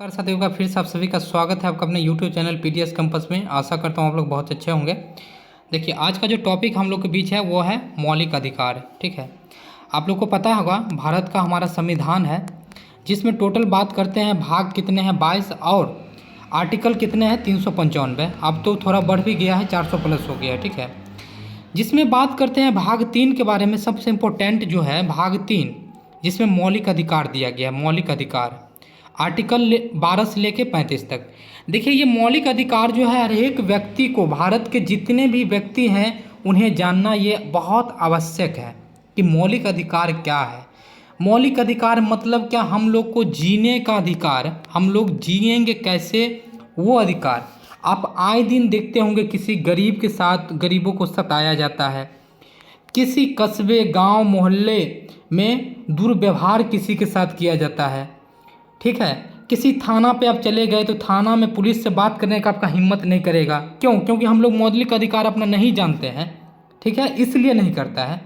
नमस्कार साथियों का फिर से आप सभी का स्वागत है आपका अपने YouTube चैनल पीडीएस कैंपस में। आशा करता हूँ आप लोग बहुत अच्छे होंगे। देखिए आज का जो टॉपिक हम लोग के बीच है वो है मौलिक अधिकार। ठीक है, आप लोग को पता होगा भारत का हमारा संविधान है जिसमें टोटल बात करते हैं भाग कितने हैं 22 और आर्टिकल कितने हैं 395। अब तो थोड़ा बढ़ भी गया है 400 प्लस हो गया है। ठीक है, जिसमें बात करते हैं भाग 3 के बारे में। सबसे इम्पोर्टेंट जो है भाग 3 जिसमें मौलिक अधिकार दिया गया है। मौलिक अधिकार आर्टिकल 12 से लेके 35 तक। देखिए ये मौलिक अधिकार जो है हर एक व्यक्ति को, भारत के जितने भी व्यक्ति हैं उन्हें जानना ये बहुत आवश्यक है कि मौलिक अधिकार क्या है। मौलिक अधिकार मतलब क्या, हम लोग को जीने का अधिकार, हम लोग जिएंगे कैसे वो अधिकार। आप आए दिन देखते होंगे किसी गरीब के साथ गरीबों को सताया जाता है, किसी कस्बे गांव मोहल्ले में दुर्व्यवहार किसी के साथ किया जाता है। ठीक है, किसी थाना पे आप चले गए तो थाना में पुलिस से बात करने का आपका हिम्मत नहीं करेगा। क्यों? क्योंकि हम लोग मौलिक अधिकार अपना नहीं जानते हैं। ठीक है, इसलिए नहीं करता है।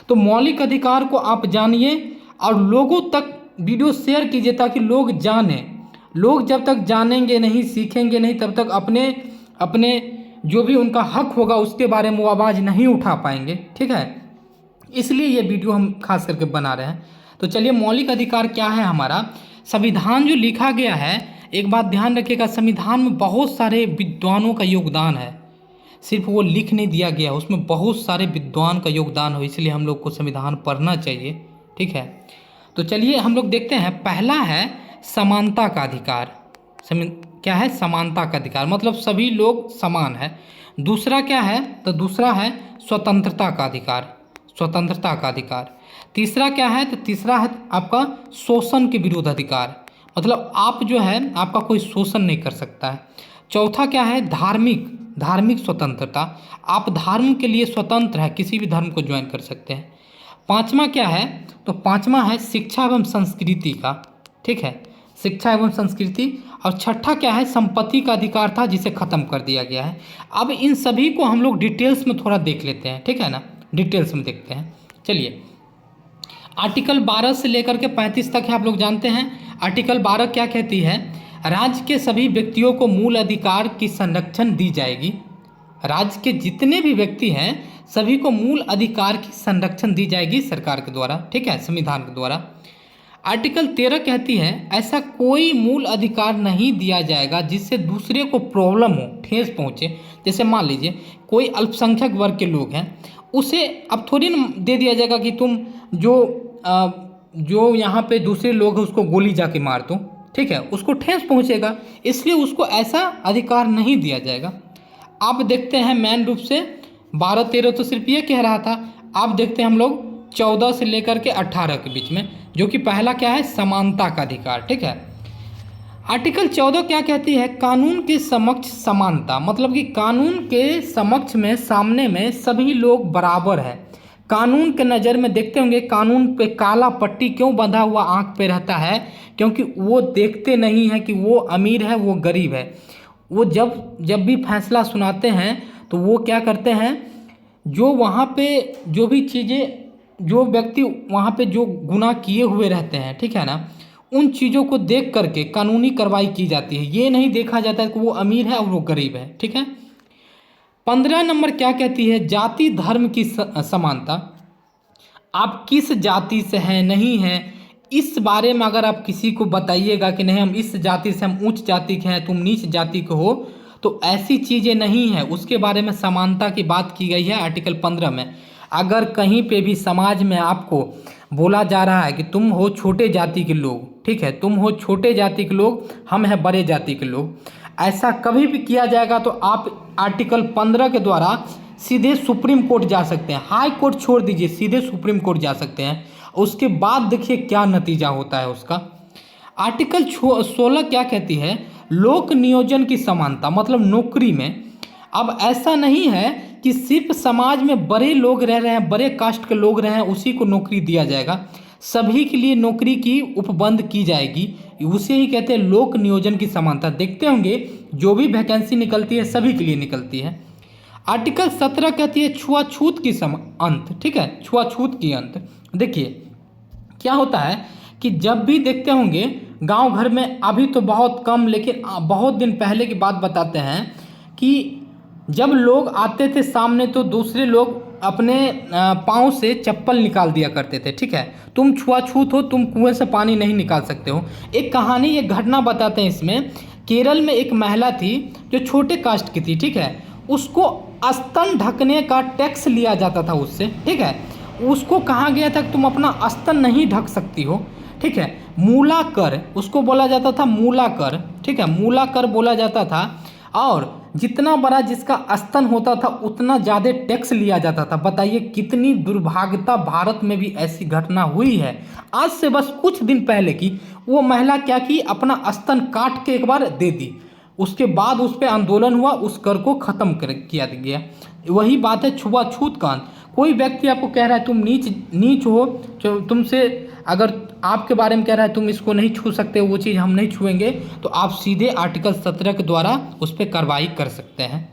तो मौलिक अधिकार को आप जानिए और लोगों तक वीडियो शेयर कीजिए ताकि लोग जानें। लोग जब तक जानेंगे नहीं, सीखेंगे नहीं, तब तक अपने अपने जो भी उनका हक होगा उसके बारे में वो आवाज़ नहीं उठा पाएंगे। ठीक है, इसलिए ये वीडियो हम खास करके बना रहे हैं। तो चलिए, मौलिक अधिकार क्या है हमारा। संविधान जो लिखा गया है, एक बात ध्यान रखिएगा, संविधान में बहुत सारे विद्वानों का योगदान है। सिर्फ वो लिख नहीं दिया गया, उसमें बहुत सारे विद्वान का योगदान हो, इसलिए हम लोग को संविधान पढ़ना चाहिए। ठीक है, तो चलिए हम लोग देखते हैं। पहला है समानता का अधिकार। क्या है? समानता का अधिकार मतलब सभी लोग समान है। दूसरा क्या है? तो दूसरा है स्वतंत्रता का अधिकार। स्वतंत्रता का अधिकार। तीसरा क्या है? तो तीसरा है आपका शोषण के विरुद्ध अधिकार, मतलब आप जो है आपका कोई शोषण नहीं कर सकता है। चौथा क्या है? धार्मिक स्वतंत्रता, आप धर्म के लिए स्वतंत्र है, किसी भी धर्म को ज्वाइन कर सकते हैं। पांचवा क्या है? तो पांचवा है शिक्षा एवं संस्कृति का। ठीक है, शिक्षा एवं संस्कृति। और छठा क्या है? संपत्ति का अधिकार था जिसे खत्म कर दिया गया है। अब इन सभी को हम लोग डिटेल्स में थोड़ा देख लेते हैं। ठीक है ना, डिटेल्स में देखते हैं। चलिए, आर्टिकल 12 से लेकर के 35 तक है, आप लोग जानते हैं। आर्टिकल 12 क्या कहती है? राज्य के सभी व्यक्तियों को मूल अधिकार की संरक्षण दी जाएगी। राज्य के जितने भी व्यक्ति हैं सभी को मूल अधिकार की संरक्षण दी जाएगी सरकार के द्वारा। ठीक है, संविधान के द्वारा। आर्टिकल 13 कहती है ऐसा कोई मूल अधिकार नहीं दिया जाएगा जिससे दूसरे को प्रॉब्लम हो, ठेस पहुँचे। जैसे मान लीजिए कोई अल्पसंख्यक वर्ग के लोग हैं, उसे अब थोड़ी ना दे दिया जाएगा कि तुम जो यहाँ पे दूसरे लोग हैं उसको गोली जाके मार दो। ठीक है, उसको ठेस पहुँचेगा, इसलिए उसको ऐसा अधिकार नहीं दिया जाएगा। आप देखते हैं मेन रूप से 12-13 तो सिर्फ ये कह रहा था। आप देखते हैं हम लोग 14 से लेकर के 18 के बीच में, जो कि पहला क्या है? समानता का अधिकार। ठीक है, आर्टिकल 14 क्या कहती है? कानून के समक्ष समानता, मतलब कि कानून के समक्ष में, सामने में सभी लोग बराबर है। कानून के नज़र में देखते होंगे कानून पे काला पट्टी क्यों बंधा हुआ आंख पे रहता है? क्योंकि वो देखते नहीं है कि वो अमीर है वो गरीब है। वो जब भी फैसला सुनाते हैं तो वो क्या करते हैं, जो वहाँ पे जो भी चीज़ें, जो व्यक्ति वहाँ पे जो गुनाह किए हुए रहते हैं, ठीक है ना, उन चीज़ों को देख करके कानूनी कार्रवाई की जाती है। ये नहीं देखा जाता है कि वो अमीर है और वो गरीब है। ठीक है, 15 नंबर क्या कहती है? जाति धर्म की समानता। आप किस जाति से हैं, नहीं हैं, इस बारे में अगर आप किसी को बताइएगा कि नहीं हम इस जाति से, हम उच्च जाति के हैं, तुम नीच जाति के हो, तो ऐसी चीज़ें नहीं है। उसके बारे में समानता की बात की गई है आर्टिकल 15 में। अगर कहीं पे भी समाज में आपको बोला जा रहा है कि तुम हो छोटे जाति के लोग, ठीक है, तुम हो छोटे जाति के लोग, हम हैं बड़े जाति के लोग, ऐसा कभी भी किया जाएगा तो आप आर्टिकल 15 के द्वारा सीधे सुप्रीम कोर्ट जा सकते हैं। हाई कोर्ट छोड़ दीजिए, सीधे सुप्रीम कोर्ट जा सकते हैं। उसके बाद देखिए क्या नतीजा होता है उसका। आर्टिकल 16 क्या कहती है? लोक नियोजन की समानता, मतलब नौकरी में अब ऐसा नहीं है कि सिर्फ समाज में बड़े लोग रह रहे हैं, बड़े कास्ट के लोग रहे हैं, उसी को नौकरी दिया जाएगा। सभी के लिए नौकरी की उपबंध की जाएगी। उसे ही कहते हैं लोक नियोजन की समानता। देखते होंगे जो भी वैकेंसी निकलती है सभी के लिए निकलती है। आर्टिकल 17 कहती है छुआछूत की अंत। ठीक है, छुआछूत की अंत। देखिए क्या होता है कि जब भी देखते होंगे गांव घर में अभी तो बहुत कम, लेकिन बहुत दिन पहले की बात बताते हैं कि जब लोग आते थे सामने तो दूसरे लोग अपने पाँव से चप्पल निकाल दिया करते थे, ठीक है। तुम छुआछूत हो, तुम कुएं से पानी नहीं निकाल सकते हो। एक कहानी, एक घटना बताते हैं इसमें। केरल में एक महिला थी जो छोटे कास्ट की थी, ठीक है। उसको स्तन ढकने का टैक्स लिया जाता था उससे, ठीक है। उसको कहा गया था कि तुम अपना स्तन नहीं ढक सकती हो, ठीक है। मूला कर उसको बोला जाता था, मूला कर, ठीक है, मूला कर बोला जाता था। और जितना बड़ा जिसका स्तन होता था उतना ज़्यादा टैक्स लिया जाता था। बताइए कितनी दुर्भाग्यता, भारत में भी ऐसी घटना हुई है। आज से बस कुछ दिन पहले की वो महिला क्या की, अपना स्तन काट के एक बार दे दी। उसके बाद उस पर आंदोलन हुआ, उस कर को ख़त्म किया गया। वही बात है छुआछूत कांड। कोई व्यक्ति आपको कह रहा है तुम नीच हो, जो तुमसे अगर आपके बारे में कह रहा है तुम इसको नहीं छू सकते, वो चीज़ हम नहीं छुएंगे, तो आप सीधे आर्टिकल 17 के द्वारा उस पर कार्रवाई कर सकते हैं।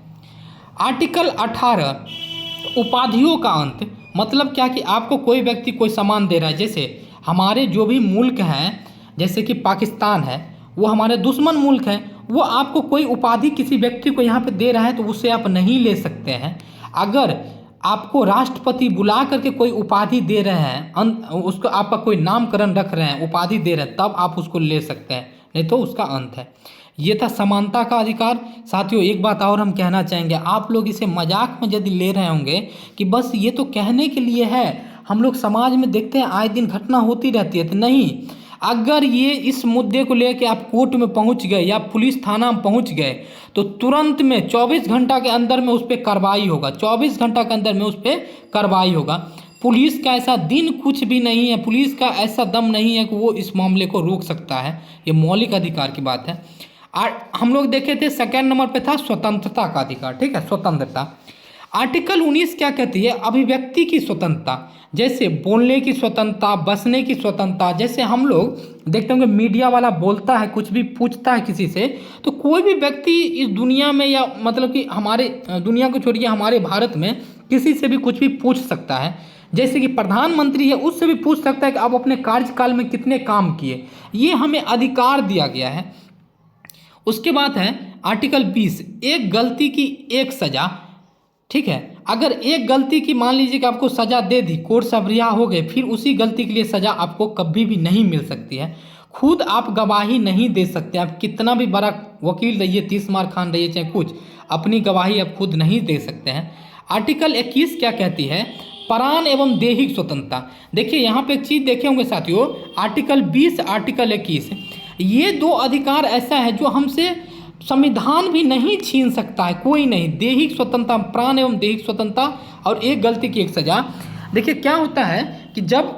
आर्टिकल 18 उपाधियों का अंत, मतलब क्या कि आपको कोई व्यक्ति कोई सामान दे रहा है, जैसे हमारे जो भी मुल्क हैं, जैसे कि पाकिस्तान है, वो हमारे दुश्मन मुल्क है, वो आपको कोई उपाधि किसी व्यक्ति को यहाँ पे दे रहा है तो उससे आप नहीं ले सकते हैं। अगर आपको राष्ट्रपति बुला करके कोई उपाधि दे रहे हैं, उसको आपका कोई नामकरण रख रहे हैं, उपाधि दे रहे हैं, तब आप उसको ले सकते हैं, नहीं तो उसका अंत है। ये था समानता का अधिकार। साथियों एक बात और हम कहना चाहेंगे, आप लोग इसे मजाक में यदि ले रहे होंगे कि बस ये तो कहने के लिए है, हम लोग समाज में देखते हैं आए दिन घटना होती रहती है, तो नहीं। अगर ये इस मुद्दे को लेकर आप कोर्ट में पहुंच गए या पुलिस थाना में पहुंच गए तो तुरंत में 24 घंटा के अंदर में उस पर कार्रवाई होगा। 24 घंटा के अंदर में उस पर कार्रवाई होगा। पुलिस का ऐसा दिन कुछ भी नहीं है, पुलिस का ऐसा दम नहीं है कि वो इस मामले को रोक सकता है। ये मौलिक अधिकार की बात है। हम लोग देखे थे सेकेंड नंबर पे था स्वतंत्रता का अधिकार, ठीक है, स्वतंत्रता। आर्टिकल 19 क्या कहती है, अभिव्यक्ति की स्वतंत्रता, जैसे बोलने की स्वतंत्रता, बसने की स्वतंत्रता। जैसे हम लोग देखते होंगे मीडिया वाला बोलता है, कुछ भी पूछता है किसी से, तो कोई भी व्यक्ति इस दुनिया में, या मतलब कि हमारे दुनिया को छोड़िए हमारे भारत में किसी से भी कुछ भी पूछ सकता है। जैसे कि प्रधानमंत्री है, उससे भी पूछ सकता है कि आप अपने कार्यकाल में कितने काम किए। ये हमें अधिकार दिया गया है। उसके बाद है आर्टिकल 20, एक गलती की एक सजा, ठीक है। अगर एक गलती की मान लीजिए कि आपको सज़ा दे दी, कोर्ट से आप रिहा हो गए, फिर उसी गलती के लिए सज़ा आपको कभी भी नहीं मिल सकती है। खुद आप गवाही नहीं दे सकते, आप कितना भी बड़ा वकील रहिए, 30 मार खान रहिए, चाहे कुछ, अपनी गवाही आप खुद नहीं दे सकते हैं। आर्टिकल 21 क्या कहती है, प्राण एवं दैहिक स्वतंत्रता। देखिए यहाँ पे एक चीज़ देखे होंगे साथियों, आर्टिकल 20, आर्टिकल 21, ये दो अधिकार ऐसा है जो हमसे संविधान भी नहीं छीन सकता है, कोई नहीं। दैहिक स्वतंत्रता, प्राण एवं दैहिक स्वतंत्रता, और एक गलती की एक सजा। देखिए क्या होता है कि जब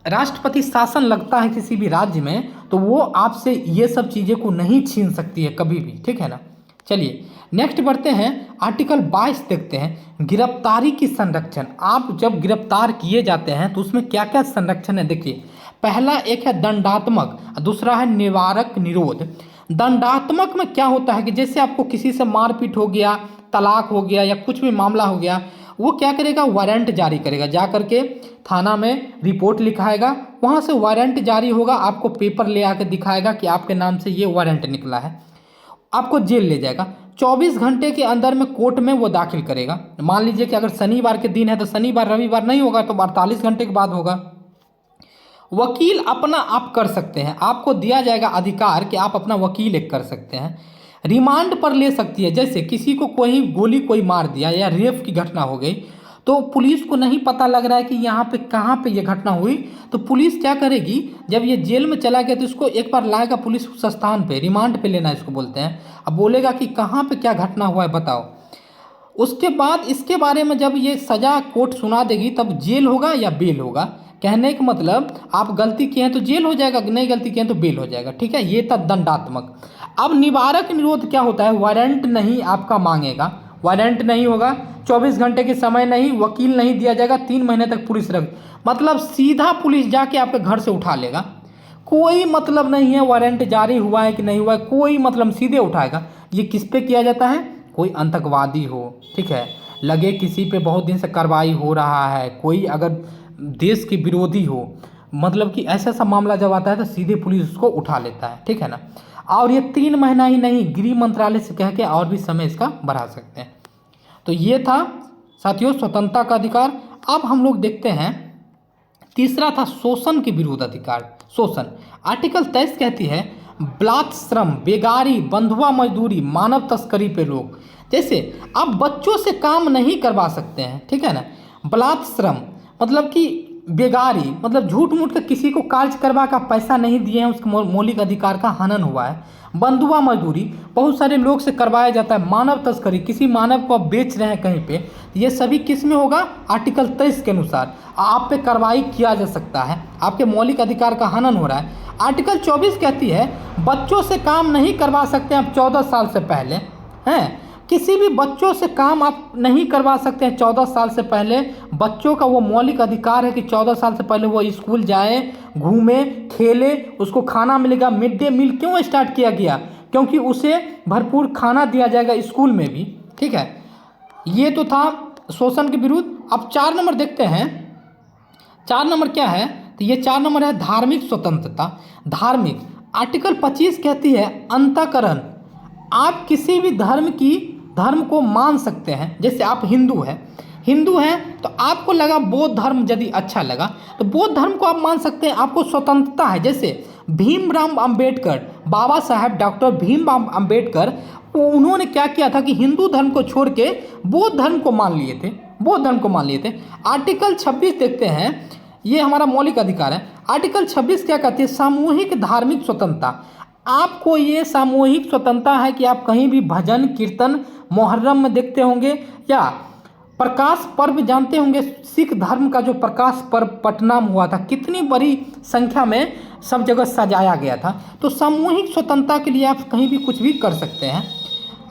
राष्ट्रपति शासन लगता है किसी भी राज्य में, तो वो आपसे ये सब चीज़ें को नहीं छीन सकती है कभी भी, ठीक है ना। चलिए नेक्स्ट बढ़ते हैं, आर्टिकल 22 देखते हैं, गिरफ्तारी की संरक्षण। आप जब गिरफ्तार किए जाते हैं तो उसमें क्या क्या संरक्षण है, देखिए। पहला एक है दंडात्मक, दूसरा है निवारक निरोध। दंडात्मक में क्या होता है कि जैसे आपको किसी से मारपीट हो गया, तलाक हो गया, या कुछ भी मामला हो गया, वो क्या करेगा, वारंट जारी करेगा, जा करके थाना में रिपोर्ट लिखाएगा, वहाँ से वारंट जारी होगा, आपको पेपर ले आके दिखाएगा कि आपके नाम से ये वारंट निकला है, आपको जेल ले जाएगा। 24 घंटे के अंदर में कोर्ट में वो दाखिल करेगा। मान लीजिए कि अगर शनिवार के दिन है तो शनिवार रविवार नहीं होगा, तो 48 घंटे के बाद होगा। वकील अपना आप कर सकते हैं, आपको दिया जाएगा अधिकार कि आप अपना वकील एक कर सकते हैं। रिमांड पर ले सकती है, जैसे किसी को कोई गोली कोई मार दिया या रेप की घटना हो गई, तो पुलिस को नहीं पता लग रहा है कि यहाँ पे कहाँ पे ये घटना हुई, तो पुलिस क्या करेगी, जब ये जेल में चला गया तो इसको एक बार लाएगा पुलिस उस स्थान पे, रिमांड पे लेना इसको बोलते हैं। अब बोलेगा कि कहाँ पे क्या घटना हुआ है बताओ। उसके बाद इसके बारे में जब ये सज़ा कोर्ट सुना देगी तब जेल होगा या बेल होगा। कहने का मतलब आप गलती किए हैं तो जेल हो जाएगा, नहीं गलती किए हैं तो बेल हो जाएगा, ठीक है। ये था दंडात्मक। अब निवारक निरोध क्या होता है, वारंट नहीं आपका मांगेगा, वारंट नहीं होगा, 24 घंटे के समय नहीं, वकील नहीं दिया जाएगा, 3 महीने तक पुलिस रख, मतलब सीधा पुलिस जाके आपके घर से उठा लेगा। कोई मतलब नहीं है वारंट जारी हुआ है कि नहीं हुआ है, कोई मतलब, सीधे उठाएगा। ये किस पे किया जाता है, कोई आतंकवादी हो, ठीक है, लगे किसी पे बहुत दिन से कार्रवाई हो रहा है, कोई अगर देश के विरोधी हो, मतलब कि ऐसा ऐसा मामला जब आता है तो सीधे पुलिस उसको उठा लेता है, ठीक है ना। और ये 3 महीना ही नहीं, गृह मंत्रालय से कह के और भी समय इसका बढ़ा सकते हैं। तो ये था साथियों स्वतंत्रता का अधिकार। अब हम लोग देखते हैं तीसरा था शोषण के विरुद्ध अधिकार। शोषण, आर्टिकल 23 कहती है बलात् श्रम, बेगारी, बंधुआ मजदूरी, मानव तस्करी पे रोक। जैसे आप बच्चों से काम नहीं करवा सकते हैं, ठीक है ना। बलात् श्रम मतलब कि बेगारी, मतलब झूठ मूठ के किसी को कार्य करवा का पैसा नहीं दिए हैं, उसके मौलिक अधिकार का हनन हुआ है। बंधुआ मजदूरी बहुत सारे लोग से करवाया जाता है। मानव तस्करी, किसी मानव को आप बेच रहे हैं कहीं पे, ये सभी किस में होगा, आर्टिकल 23 के अनुसार आप पे कार्रवाई किया जा सकता है, आपके मौलिक अधिकार का हनन हो रहा है। आर्टिकल 24 कहती है बच्चों से काम नहीं करवा सकते आप 14 साल से पहले, हैं किसी भी बच्चों से काम आप नहीं करवा सकते हैं 14 साल से पहले। बच्चों का वो मौलिक अधिकार है कि 14 साल से पहले वो स्कूल जाए, घूमे, खेले, उसको खाना मिलेगा। मिड डे मील क्यों स्टार्ट किया गया, क्योंकि उसे भरपूर खाना दिया जाएगा स्कूल में भी, ठीक है। ये तो था शोषण के विरुद्ध। अब 4 नंबर देखते हैं, 4 नंबर क्या है, तो ये 4 नंबर है धार्मिक स्वतंत्रता। धार्मिक, आर्टिकल 25 कहती है अंतःकरण, आप किसी भी धर्म को मान सकते हैं। जैसे आप हिंदू हैं तो आपको लगा बौद्ध धर्म यदि अच्छा लगा तो बौद्ध धर्म को आप मान सकते हैं, आपको स्वतंत्रता है। जैसे भीमराव अंबेडकर, बाबा साहब डॉक्टर भीमराव अंबेडकर, उन्होंने क्या किया था कि हिंदू धर्म को छोड़ के बौद्ध धर्म को मान लिए थे। आर्टिकल 26 देखते हैं, ये हमारा मौलिक अधिकार है। आर्टिकल 26 क्या कहती है, सामूहिक धार्मिक स्वतंत्रता। आपको ये सामूहिक स्वतंत्रता है कि आप कहीं भी भजन कीर्तन मुहर्रम में देखते होंगे, या प्रकाश पर्व जानते होंगे, सिख धर्म का जो प्रकाश पर्व पटना में हुआ था, कितनी बड़ी संख्या में सब जगह सजाया गया था। तो सामूहिक स्वतंत्रता के लिए आप कहीं भी कुछ भी कर सकते हैं।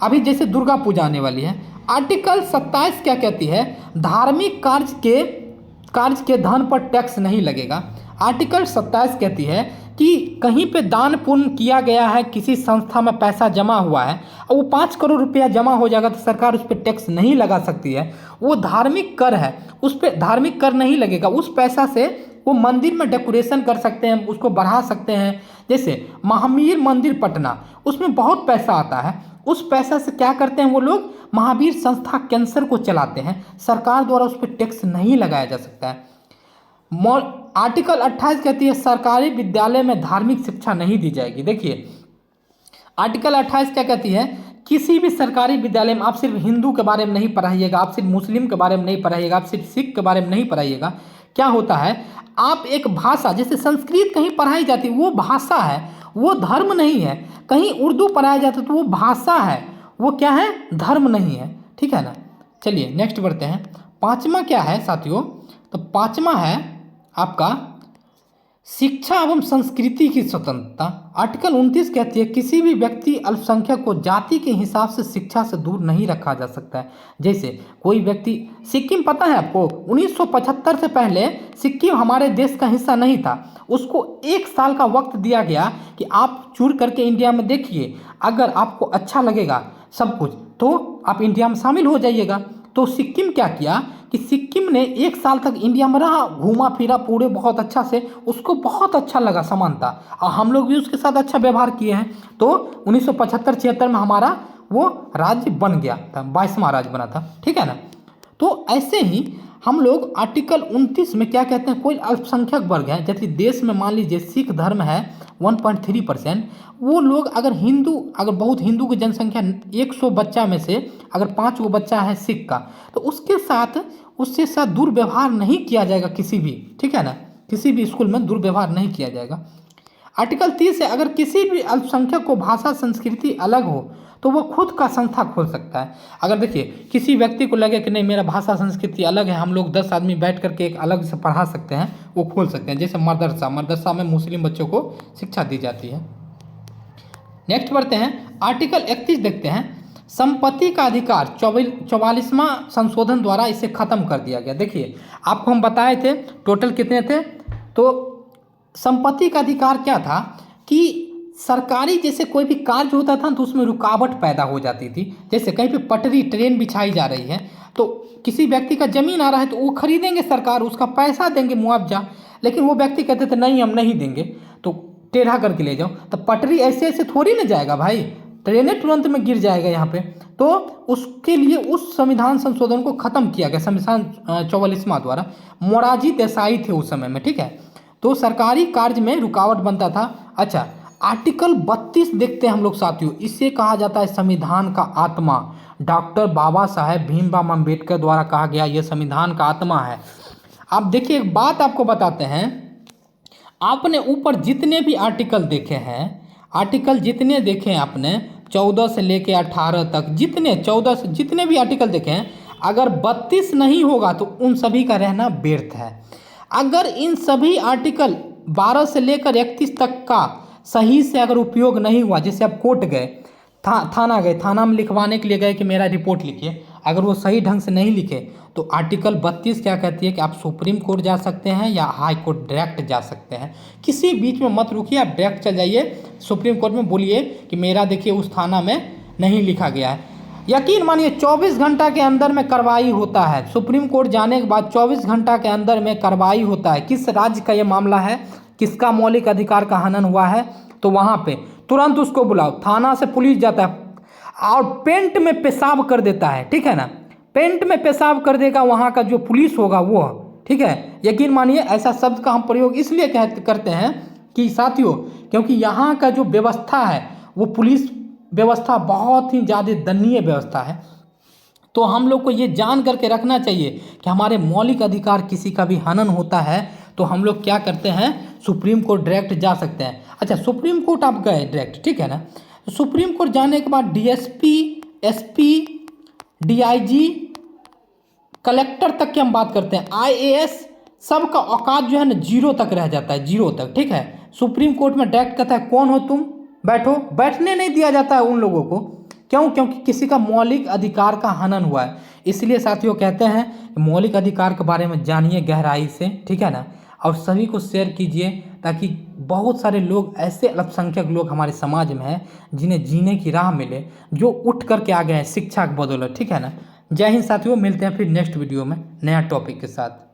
अभी जैसे दुर्गा पूजा आने वाली है, आर्टिकल 27 क्या कहती है, धार्मिक कार्य के धन पर टैक्स नहीं लगेगा। आर्टिकल 27 कहती है कि कहीं पे दान पुण्य किया गया है, किसी संस्था में पैसा जमा हुआ है और वो 5 करोड़ रुपया जमा हो जाएगा तो सरकार उस पर टैक्स नहीं लगा सकती है। वो धार्मिक कर है, उस पर धार्मिक कर नहीं लगेगा। उस पैसा से वो मंदिर में डेकोरेशन कर सकते हैं, उसको बढ़ा सकते हैं। जैसे महावीर मंदिर पटना, उसमें बहुत पैसा आता है, उस पैसा से क्या करते हैं वो लोग, महावीर संस्था कैंसर को चलाते हैं, सरकार द्वारा उस पर टैक्स नहीं लगाया जा सकता है। आर्टिकल 28 कहती है सरकारी विद्यालय में धार्मिक शिक्षा नहीं दी जाएगी। देखिए आर्टिकल 28 क्या कहती है, किसी भी सरकारी विद्यालय में आप सिर्फ हिंदू के बारे में नहीं पढ़ाइएगा, आप सिर्फ मुस्लिम के बारे में नहीं पढ़ाइएगा, आप सिर्फ सिख के बारे में नहीं पढ़ाइएगा। क्या होता है, आप एक भाषा, जैसे संस्कृत कहीं पढ़ाई जाती है, वो भाषा है, वो धर्म नहीं है। कहीं उर्दू पढ़ाया जाता है तो वो भाषा है, वो क्या है, धर्म नहीं है, ठीक है ना। चलिए नेक्स्ट बढ़ते हैं। 5वां क्या है साथियों, तो 5वां है आपका शिक्षा एवं संस्कृति की स्वतंत्रता। आर्टिकल 29 कहती है किसी भी व्यक्ति अल्पसंख्यक को जाति के हिसाब से शिक्षा से दूर नहीं रखा जा सकता है। जैसे कोई व्यक्ति, सिक्किम पता है आपको, 1975 से पहले सिक्किम हमारे देश का हिस्सा नहीं था। उसको 1 साल का वक्त दिया गया कि आप चुन करके इंडिया में देखिए, अगर आपको अच्छा लगेगा सब कुछ तो आप इंडिया में शामिल हो जाइएगा। तो सिक्किम क्या किया कि सिक्किम ने 1 साल तक इंडिया में रहा, घूमा फिरा पूरे बहुत अच्छा से, उसको बहुत अच्छा लगा समानता, और हम लोग भी उसके साथ अच्छा व्यवहार किए हैं। तो 1975-76 में हमारा वो राज्य बन गया था, 22वां राज्य बना था, ठीक है ना। तो ऐसे ही हम लोग आर्टिकल 29 में क्या कहते हैं, कोई अल्पसंख्यक वर्ग है, जैसे देश में मान लीजिए सिख धर्म है 1.3%, वो लोग अगर बहुत हिंदू की जनसंख्या 100 बच्चा में से अगर 5 गो बच्चा है सिख का, तो उससे साथ दुर्व्यवहार नहीं किया जाएगा किसी भी, ठीक है ना, किसी भी स्कूल में दुर्व्यवहार नहीं किया जाएगा। आर्टिकल 30 है अगर किसी भी अल्पसंख्यक को भाषा संस्कृति अलग हो तो वो खुद का संस्था खोल सकता है। अगर देखिए किसी व्यक्ति को लगे कि नहीं मेरा भाषा संस्कृति अलग है, हम लोग 10 आदमी बैठ करके एक अलग से पढ़ा सकते हैं, वो खोल सकते हैं। जैसे मदरसा में मुस्लिम बच्चों को शिक्षा दी जाती है। नेक्स्ट बढ़ते हैं, आर्टिकल 31 देखते हैं, संपत्ति का अधिकार 44वां संशोधन द्वारा इसे खत्म कर दिया गया। देखिए आपको हम बताए थे टोटल कितने थे, तो संपत्ति का अधिकार क्या था कि सरकारी जैसे कोई भी कार्य होता था तो उसमें रुकावट पैदा हो जाती थी। जैसे कहीं पे पटरी ट्रेन बिछाई जा रही है तो किसी व्यक्ति का ज़मीन आ रहा है तो वो खरीदेंगे, सरकार उसका पैसा देंगे मुआवजा, लेकिन वो व्यक्ति कहते थे नहीं हम नहीं देंगे, तो टेढ़ा करके ले जाओ। तो पटरी ऐसे ऐसे थोड़ी ना जाएगा भाई, ट्रेनें तुरंत में गिर जाएगा यहाँ पे। तो उसके लिए उस संविधान संशोधन को ख़त्म किया गया संविधान 44वां द्वारा। मोरारजी देसाई थे उस समय में, ठीक है। तो सरकारी कार्य में रुकावट बनता था। अच्छा, आर्टिकल 32 देखते हैं हम लोग साथियों, इससे कहा जाता है संविधान का आत्मा। डॉक्टर बाबा साहेब भीमराव अम्बेडकर द्वारा कहा गया यह संविधान का आत्मा है। आप देखिए, एक बात आपको बताते हैं, आपने ऊपर जितने भी आर्टिकल देखे हैं, आर्टिकल जितने देखे हैं आपने 14 से लेके 18 तक, जितने 14 से जितने भी आर्टिकल देखे हैं, अगर 32 नहीं होगा तो उन सभी का रहना व्यर्थ है। अगर इन सभी आर्टिकल 12 से लेकर 31 तक का सही से अगर उपयोग नहीं हुआ, जैसे आप कोर्ट गए, थाना गए, थाना में लिखवाने के लिए गए कि मेरा रिपोर्ट लिखिए, अगर वो सही ढंग से नहीं लिखे तो आर्टिकल 32 क्या कहती है कि आप सुप्रीम कोर्ट जा सकते हैं या हाई कोर्ट डायरेक्ट जा सकते हैं। किसी बीच में मत रुकिए, आप डायरेक्ट चल जाइए सुप्रीम कोर्ट में, बोलिए कि मेरा देखिए उस थाना में नहीं लिखा गया है। यकीन मानिए 24 घंटा के अंदर में कार्रवाई होता है। सुप्रीम कोर्ट जाने के बाद 24 घंटा के अंदर में कार्रवाई होता है। किस राज्य का ये मामला है, किसका मौलिक अधिकार का हनन हुआ है, तो वहाँ पे तुरंत उसको बुलाओ। थाना से पुलिस जाता है और पेंट में पेशाब कर देता है, ठीक है ना, पेंट में पेशाब कर देगा वहाँ का जो पुलिस होगा वो, ठीक है। यकीन मानिए ऐसा शब्द का हम प्रयोग इसलिए करते हैं कि साथियों, क्योंकि यहाँ का जो व्यवस्था है वो पुलिस व्यवस्था बहुत ही ज़्यादा दयनीय व्यवस्था है। तो हम लोग को ये जान करके रखना चाहिए कि हमारे मौलिक अधिकार किसी का भी हनन होता है तो हम लोग क्या करते हैं, सुप्रीम कोर्ट डायरेक्ट जा सकते हैं। अच्छा, सुप्रीम कोर्ट आप गए डायरेक्ट, ठीक है ना, सुप्रीम कोर्ट जाने के बाद डीएसपी, एसपी, डीआईजी, कलेक्टर तक की हम बात करते हैं, आईएएस, सबका औकात जो है ना 0 तक रह जाता है, 0 तक, ठीक है। सुप्रीम कोर्ट में डायरेक्ट कहता है कौन हो तुम, बैठो, बैठने नहीं दिया जाता है उन लोगों को। क्यों? क्योंकि किसी का मौलिक अधिकार का हनन हुआ है। इसलिए साथियों कहते हैं मौलिक अधिकार के बारे में जानिए गहराई से, ठीक है ना, और सभी को शेयर कीजिए ताकि बहुत सारे लोग ऐसे अल्पसंख्यक लोग हमारे समाज में हैं जिन्हें जीने की राह मिले, जो उठ करके आ गए हैं शिक्षा के बदौलत, ठीक है ना। जय हिंद साथियों, मिलते हैं फिर नेक्स्ट वीडियो में नया टॉपिक के साथ।